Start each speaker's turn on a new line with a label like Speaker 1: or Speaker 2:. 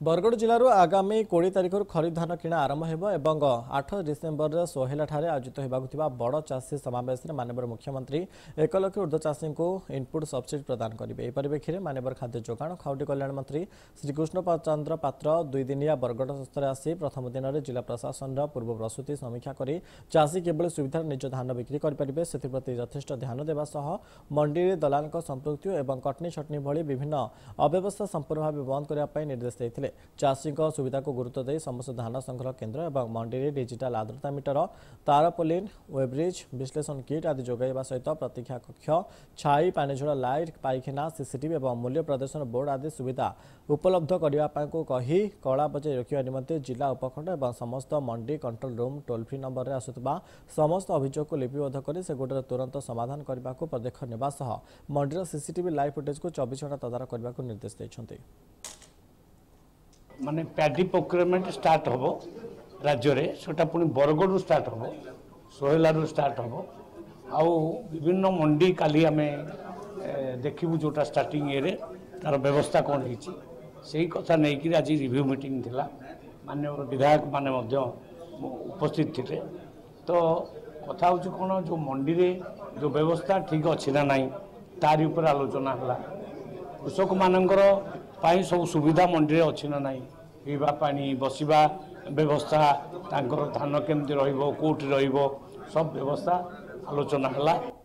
Speaker 1: बरगढ़ जिलूर आगामी 20 तारिख खरीफ धान किणा आरंभ हो 8 डिसेम्बर सोहेला आयोजित होगा बड़ चाषी समावेश में माननीय मुख्यमंत्री 1 लाख ऊर्ध्व चाषी को इनपुट सब्सिडी प्रदान करेंगे। यह परिप्रेक्षी में माननीय खाद्य जोगाण खाउटी कल्याण मंत्री श्रीकृष्ण चंद्र पात्र 2 दिनिया बरगढ़ गस्तर आसी प्रथम दिन में जिला प्रशासन पूर्व प्रस्तुति समीक्षा कर चाषी केवल सुविधार निज धान बिक्री करेंगे से यथेष्ट ध्यान देवा सह मंडी में दलाल संपृक्ति और कटनी छटनी भली विभिन्न अव्यवस्था संपूर्ण भाव बंद करने निर्देश देते चाषी सुविधा को गुरुत्व दे समस्त धान संग्रह केन्द्र और मंडी में डिजिटाल आर्द्रता मीटर तारपोलिन वेब्रिज विश्लेषण किट आदि जोगाइबा सहित प्रतीक्षा कक्ष छाई पानीझोड़ा लाइट पाइखाना सीसीटीवी और मूल्य प्रदर्शन बोर्ड आदि सुविधा उपलब्ध करने को कही कला बजाय रोकवा निमंते जिला उपखंड और समस्त mandi control room toll free number में आसुवा समस्त अभियोग को लिपिबद्ध कर से गोटे तुरंत समाधान करने को पदक्षेप नेबा सह मंडीर सीसीटीवी लाइव फुटेज को 24 घंटा तदारख करने को निर्देश देते।
Speaker 2: माने पैडी प्रोक्योरमेंट स्टार्ट हम राज्य में सेटा पुणी बरगढ़ स्टार्ट हम सोहेलू स्टार्ट हम आउ विभिन्न मंडी काली आम देखू जोटा स्टार्टिंग ये तार व्यवस्था कौन हो कथा नहीं आज रिव्यू मीटिंग थिला माननीय विधायक माने उपस्थित थे। तो कथा हूँ कौन जो मंडी रे जो व्यवस्था ठीक अच्छी ना नहीं तारी ऊपर आलोचना है कृषक मानकर सब सुविधा मंडी रे अच्छी ना नहीं पीवा पानी बसवा व्यवस्था तांकर धान केमती रहिबो कोठी रहिबो सब व्यवस्था आलोचना है।